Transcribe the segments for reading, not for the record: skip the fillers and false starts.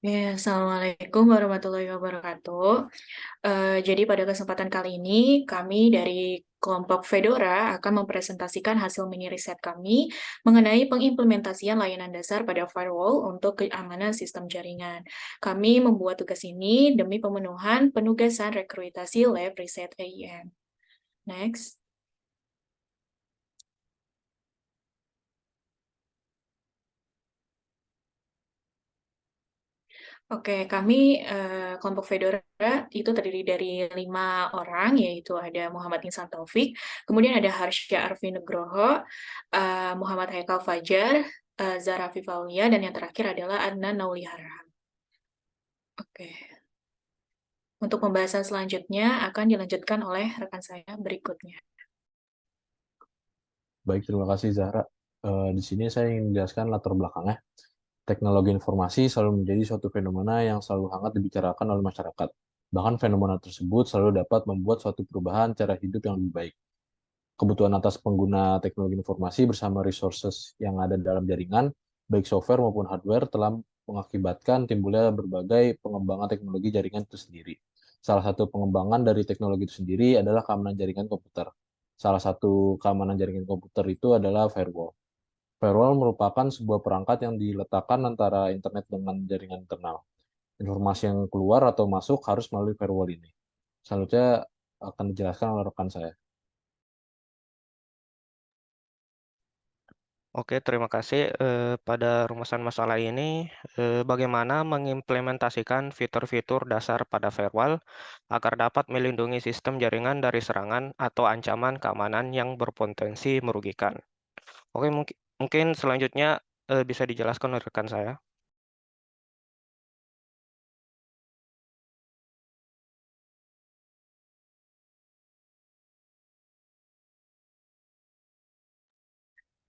Ya, Assalamualaikum warahmatullahi wabarakatuh. Jadi pada kesempatan kali ini, kami dari kelompok Fedora akan mempresentasikan hasil mini riset kami mengenai pengimplementasian layanan dasar pada firewall untuk keamanan sistem jaringan. Kami membuat tugas ini demi pemenuhan penugasan rekrutasi Lab Riset AIM. Next. Oke, kami kelompok Fedora itu terdiri dari 5 orang, yaitu ada Muhammad Insan Taufik, kemudian ada Harsha Arfi Nugroho, Muhammad Haikal Fajar, Zara Fifaulia, dan yang terakhir adalah Adnan Naulihara. Oke, untuk pembahasan selanjutnya akan dilanjutkan oleh rekan saya berikutnya. Baik, terima kasih Zahra. Di sini saya ingin menjelaskan latar belakangnya. Teknologi informasi selalu menjadi suatu fenomena yang selalu hangat dibicarakan oleh masyarakat. Bahkan fenomena tersebut selalu dapat membuat suatu perubahan cara hidup yang lebih baik. Kebutuhan atas pengguna teknologi informasi bersama resources yang ada dalam jaringan, baik software maupun hardware, telah mengakibatkan timbulnya berbagai pengembangan teknologi jaringan itu sendiri. Salah satu pengembangan dari teknologi itu sendiri adalah keamanan jaringan komputer. Salah satu keamanan jaringan komputer itu adalah firewall. Firewall merupakan sebuah perangkat yang diletakkan antara internet dengan jaringan internal. Informasi yang keluar atau masuk harus melalui firewall ini. Selanjutnya akan dijelaskan oleh rekan saya. Oke, terima kasih. Pada rumusan masalah ini, bagaimana mengimplementasikan fitur-fitur dasar pada firewall agar dapat melindungi sistem jaringan dari serangan atau ancaman keamanan yang berpotensi merugikan. Oke, mungkin selanjutnya bisa dijelaskan oleh rekan saya.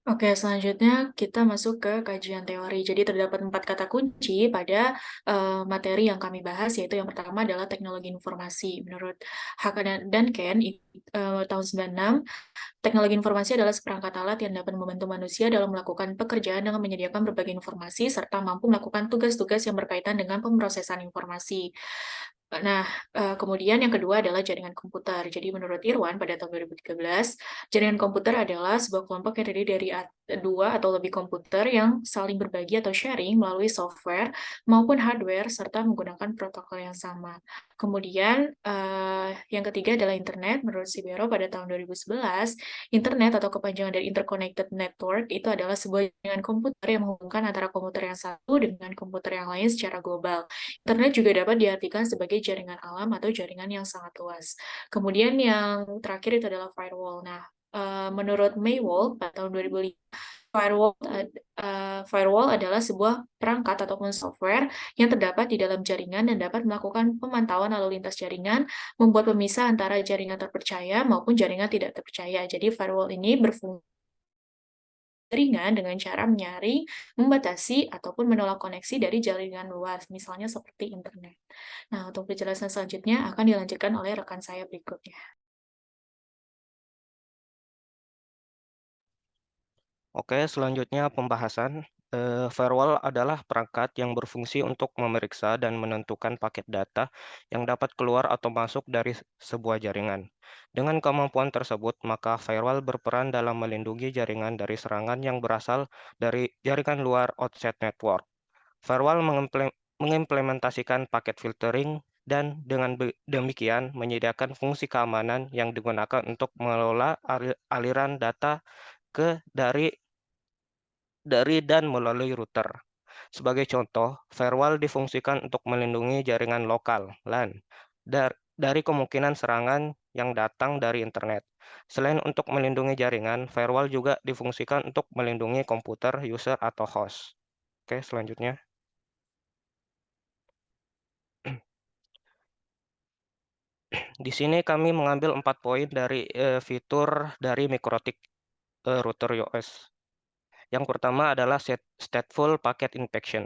Oke, selanjutnya kita masuk ke kajian teori. Jadi terdapat 4 kata kunci pada materi yang kami bahas, yaitu yang pertama adalah teknologi informasi. Menurut Haka dan Duncan, tahun 96, teknologi informasi adalah seperangkat alat yang dapat membantu manusia dalam melakukan pekerjaan dengan menyediakan berbagai informasi serta mampu melakukan tugas-tugas yang berkaitan dengan pemrosesan informasi. Nah, kemudian yang kedua adalah jaringan komputer. Jadi menurut Irwan pada tahun 2013, jaringan komputer adalah sebuah kelompok yang terdiri dari 2 atau lebih komputer yang saling berbagi atau sharing melalui software maupun hardware serta menggunakan protokol yang sama. Kemudian yang ketiga adalah internet. Menurut Sibero pada tahun 2011, internet atau kepanjangan dari interconnected network itu adalah sebuah jaringan komputer yang menghubungkan antara komputer yang satu dengan komputer yang lain secara global. Internet juga dapat diartikan sebagai jaringan alam atau jaringan yang sangat luas. Kemudian yang terakhir itu adalah firewall. Nah, menurut Maywald pada tahun 2005, firewall adalah sebuah perangkat ataupun software yang terdapat di dalam jaringan dan dapat melakukan pemantauan lalu lintas jaringan, membuat pemisah antara jaringan terpercaya maupun jaringan tidak terpercaya. Jadi firewall ini berfungsi jaringan dengan cara menyaring, membatasi, ataupun menolak koneksi dari jaringan luas, misalnya seperti internet. Nah, untuk penjelasan selanjutnya akan dilanjutkan oleh rekan saya berikutnya. Oke, selanjutnya pembahasan. Firewall adalah perangkat yang berfungsi untuk memeriksa dan menentukan paket data yang dapat keluar atau masuk dari sebuah jaringan. Dengan kemampuan tersebut, maka firewall berperan dalam melindungi jaringan dari serangan yang berasal dari jaringan luar outside network. Firewall mengimplementasikan paket filtering dan dengan demikian menyediakan fungsi keamanan yang digunakan untuk mengelola aliran data dari dan melalui router. Sebagai contoh, firewall difungsikan untuk melindungi jaringan lokal (LAN) dari kemungkinan serangan yang datang dari internet. Selain untuk melindungi jaringan, firewall juga difungsikan untuk melindungi komputer, user, atau host. Oke, selanjutnya. Di sini kami mengambil 4 poin dari fitur dari MikroTik router US. Yang pertama adalah stateful packet inspection.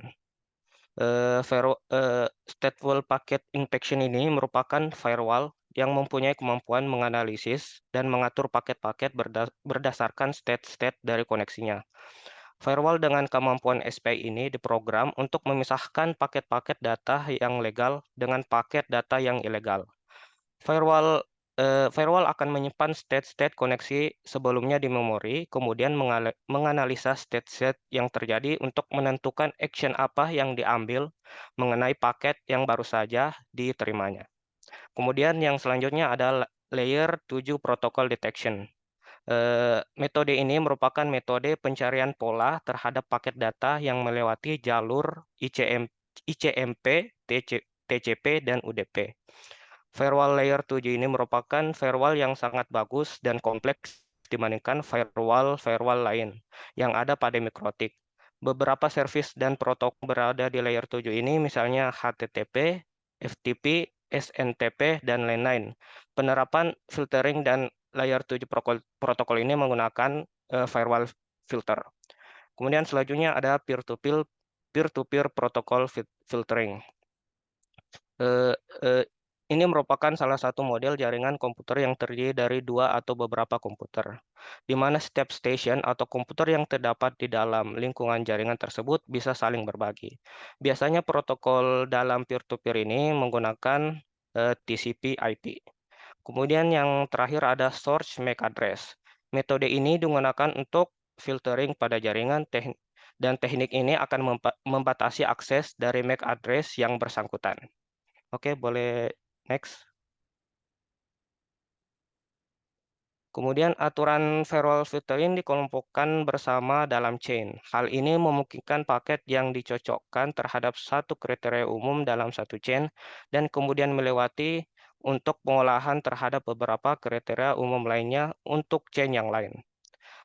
Stateful packet inspection ini merupakan firewall yang mempunyai kemampuan menganalisis dan mengatur paket-paket berdasarkan state-state dari koneksinya. Firewall dengan kemampuan SPI ini diprogram untuk memisahkan paket-paket data yang legal dengan paket data yang ilegal. Firewall akan menyimpan state-state koneksi sebelumnya di memori, kemudian menganalisa state-state yang terjadi untuk menentukan action apa yang diambil mengenai paket yang baru saja diterimanya. Kemudian yang selanjutnya ada Layer 7 Protocol Detection. Metode ini merupakan metode pencarian pola terhadap paket data yang melewati jalur ICMP, TCP, dan UDP. Firewall Layer 7 ini merupakan firewall yang sangat bagus dan kompleks dibandingkan firewall lain yang ada pada Mikrotik. Beberapa service dan protokol berada di Layer 7 ini misalnya HTTP, FTP, SNTP, dan lain-lain. Penerapan filtering dan Layer 7 protokol ini menggunakan firewall filter. Kemudian selanjutnya ada peer-to-peer protokol filtering. Ini merupakan salah satu model jaringan komputer yang terdiri dari dua atau beberapa komputer, di mana setiap station atau komputer yang terdapat di dalam lingkungan jaringan tersebut bisa saling berbagi. Biasanya protokol dalam peer-to-peer ini menggunakan TCP/IP. Kemudian yang terakhir ada source MAC address. Metode ini digunakan untuk filtering pada jaringan dan teknik ini akan membatasi akses dari MAC address yang bersangkutan. Oke, boleh next. Kemudian aturan firewall filtering dikelompokkan bersama dalam chain. Hal ini memungkinkan paket yang dicocokkan terhadap satu kriteria umum dalam satu chain dan kemudian melewati untuk pengolahan terhadap beberapa kriteria umum lainnya untuk chain yang lain.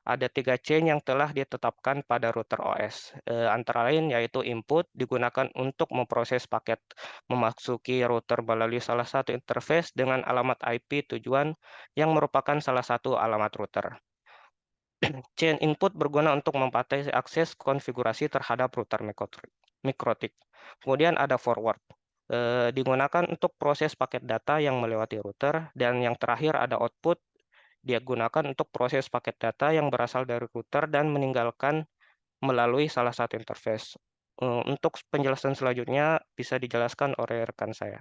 Ada 3 chain yang telah ditetapkan pada router OS. Antara lain yaitu input digunakan untuk memproses paket memasuki router melalui salah satu interface dengan alamat IP tujuan yang merupakan salah satu alamat router. Chain input berguna untuk membatasi akses konfigurasi terhadap router Mikrotik. Kemudian ada forward. Digunakan untuk proses paket data yang melewati router. Dan yang terakhir ada output. Dia gunakan untuk proses paket data yang berasal dari router dan meninggalkan melalui salah satu interface. Untuk penjelasan selanjutnya bisa dijelaskan oleh rekan saya.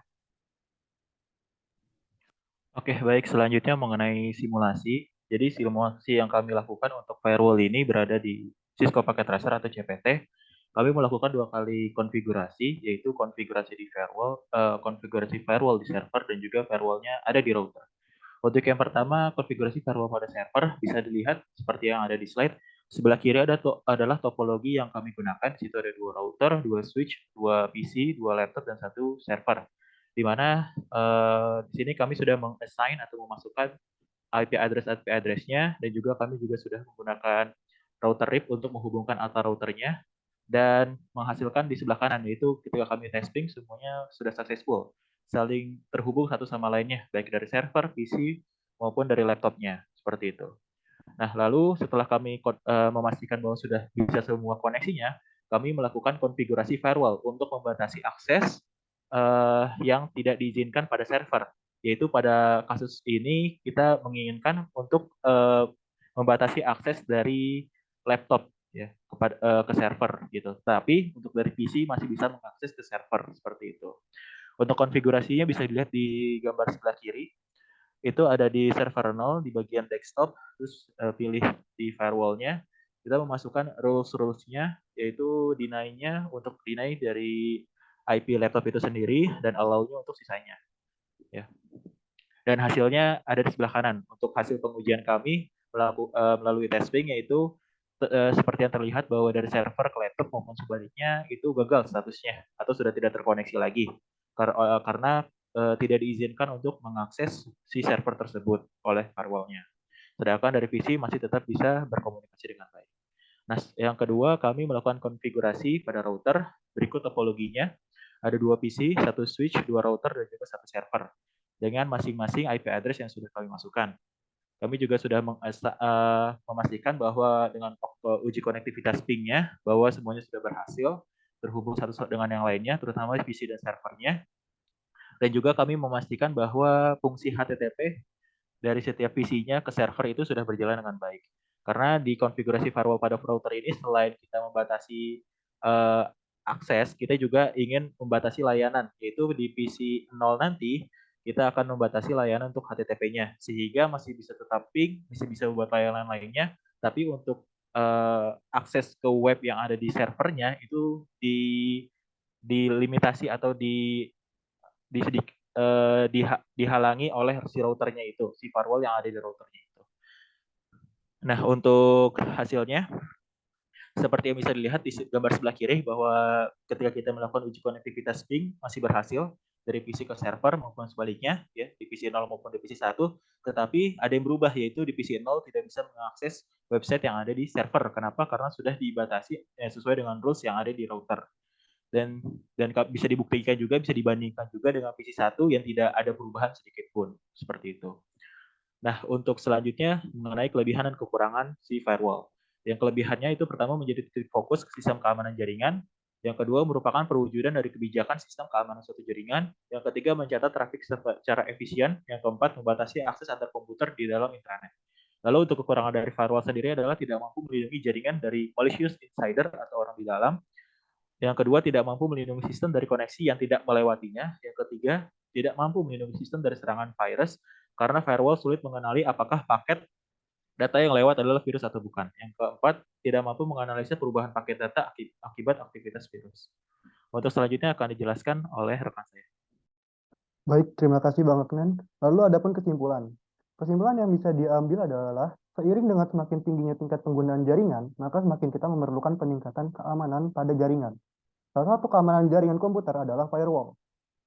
Oke, baik. Selanjutnya mengenai simulasi. Jadi simulasi yang kami lakukan untuk firewall ini berada di Cisco Packet Tracer atau CPT. Kami melakukan 2 kali konfigurasi, yaitu konfigurasi di konfigurasi firewall di server dan juga firewallnya ada di router. Untuk yang pertama, konfigurasi firewall pada server bisa dilihat seperti yang ada di slide. Sebelah kiri adalah topologi yang kami gunakan. Di situ ada 2 router, 2 switch, 2 PC, 2 laptop, dan 1 server. Di mana di sini kami sudah meng-assign atau memasukkan IP address-nya, dan juga kami juga sudah menggunakan router RIP untuk menghubungkan antar routernya dan menghasilkan di sebelah kanan, yaitu ketika kami testing semuanya sudah successful, saling terhubung satu sama lainnya, baik dari server, PC, maupun dari laptopnya, seperti itu. Nah, lalu setelah kami memastikan bahwa sudah bisa semua koneksinya, kami melakukan konfigurasi firewall untuk membatasi akses yang tidak diizinkan pada server. Yaitu pada kasus ini kita menginginkan untuk membatasi akses dari laptop ya ke server gitu. Tapi untuk dari PC masih bisa mengakses ke server seperti itu. Untuk konfigurasinya bisa dilihat di gambar sebelah kiri. Itu ada di server 0 di bagian desktop, terus pilih di firewall-nya. Kita memasukkan rules-rules-nya, yaitu deny-nya untuk deny dari IP laptop itu sendiri dan allow-nya untuk sisanya. Ya. Dan hasilnya ada di sebelah kanan. Untuk hasil pengujian kami melalui testing, yaitu seperti yang terlihat bahwa dari server ke laptop maupun sebaliknya itu gagal statusnya atau sudah tidak terkoneksi lagi karena tidak diizinkan untuk mengakses si server tersebut oleh firewall-nya. Sedangkan dari PC masih tetap bisa berkomunikasi dengan baik. Nah, yang kedua kami melakukan konfigurasi pada router. Berikut topologinya. Ada 2 PC, 1 switch, 2 router, dan juga 1 server dengan masing-masing IP address yang sudah kami masukkan. Kami juga sudah memastikan bahwa dengan uji konektivitas ping-nya bahwa semuanya sudah berhasil terhubung satu dengan yang lainnya, terutama PC dan servernya. Dan juga kami memastikan bahwa fungsi HTTP dari setiap PC-nya ke server itu sudah berjalan dengan baik. Karena di konfigurasi firewall pada router ini selain kita membatasi akses, kita juga ingin membatasi layanan, yaitu di PC 0 nanti kita akan membatasi layanan untuk HTTP-nya, sehingga masih bisa tetap ping, masih bisa membuat layanan lainnya, tapi untuk akses ke web yang ada di servernya itu dilimitasi atau dihalangi oleh si routernya itu, si firewall yang ada di routernya itu. Nah, untuk hasilnya, seperti yang bisa dilihat di gambar sebelah kiri bahwa ketika kita melakukan uji konektivitas ping masih berhasil dari PC ke server maupun sebaliknya ya di PC 0 maupun di PC 1, tetapi ada yang berubah yaitu di PC 0 tidak bisa mengakses website yang ada di server. Kenapa? Karena sudah dibatasi sesuai dengan rules yang ada di router. Dan bisa dibuktikan juga, bisa dibandingkan juga dengan PC 1 yang tidak ada perubahan sedikit pun seperti itu. Nah, untuk selanjutnya mengenai kelebihan dan kekurangan si firewall. Yang kelebihannya itu pertama menjadi titik fokus ke sistem keamanan jaringan. Yang kedua merupakan perwujudan dari kebijakan sistem keamanan suatu jaringan. Yang ketiga mencatat trafik secara efisien. Yang keempat membatasi akses antar komputer di dalam internet. Lalu untuk kekurangan dari firewall sendiri adalah tidak mampu melindungi jaringan dari malicious insider atau orang di dalam. Yang kedua, tidak mampu melindungi sistem dari koneksi yang tidak melewatinya. Yang ketiga, tidak mampu melindungi sistem dari serangan virus karena firewall sulit mengenali apakah paket data yang lewat adalah virus atau bukan. Yang keempat, tidak mampu menganalisa perubahan paket data akibat aktivitas virus. Untuk selanjutnya akan dijelaskan oleh rekan saya. Baik, terima kasih Bang Aknan. Lalu ada pun kesimpulan. Kesimpulan yang bisa diambil adalah seiring dengan semakin tingginya tingkat penggunaan jaringan, maka semakin kita memerlukan peningkatan keamanan pada jaringan. Salah satu keamanan jaringan komputer adalah firewall.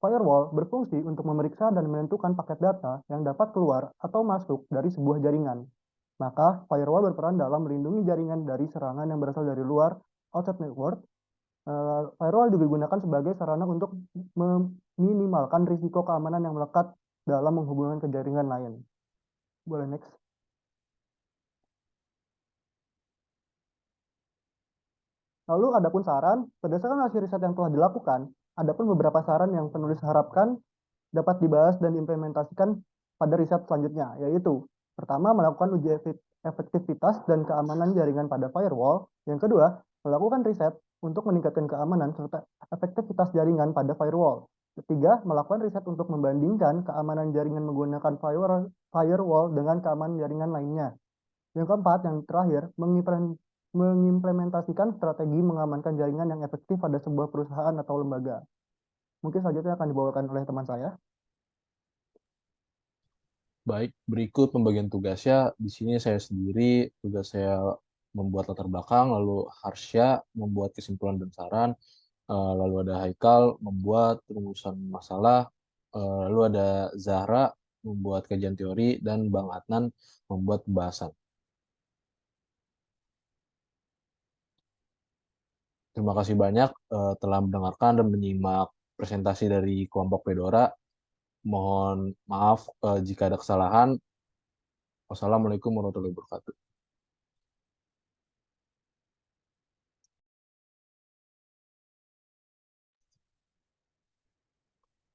Firewall berfungsi untuk memeriksa dan menentukan paket data yang dapat keluar atau masuk dari sebuah jaringan. Maka, firewall berperan dalam melindungi jaringan dari serangan yang berasal dari luar, outside network. Firewall juga digunakan sebagai sarana untuk meminimalkan risiko keamanan yang melekat dalam menghubungkan ke jaringan lain. Boleh next. Lalu adapun saran, berdasarkan hasil riset yang telah dilakukan, adapun beberapa saran yang penulis harapkan dapat dibahas dan diimplementasikan pada riset selanjutnya, yaitu pertama, melakukan uji efektivitas dan keamanan jaringan pada firewall. Yang kedua, melakukan riset untuk meningkatkan keamanan serta efektivitas jaringan pada firewall. Ketiga, melakukan riset untuk membandingkan keamanan jaringan menggunakan firewall dengan keamanan jaringan lainnya. Yang keempat, yang terakhir, mengimplementasikan strategi mengamankan jaringan yang efektif pada sebuah perusahaan atau lembaga. Mungkin selanjutnya akan dibawakan oleh teman saya. Baik, berikut pembagian tugasnya. Di sini saya sendiri, tugas saya membuat latar belakang, lalu Harsha membuat kesimpulan dan saran, lalu ada Haikal membuat rumusan masalah, lalu ada Zahra membuat kajian teori, dan Bang Adnan membuat pembahasan. Terima kasih banyak telah mendengarkan dan menyimak presentasi dari kelompok Pedora. Mohon maaf jika ada kesalahan. Wassalamualaikum warahmatullahi wabarakatuh.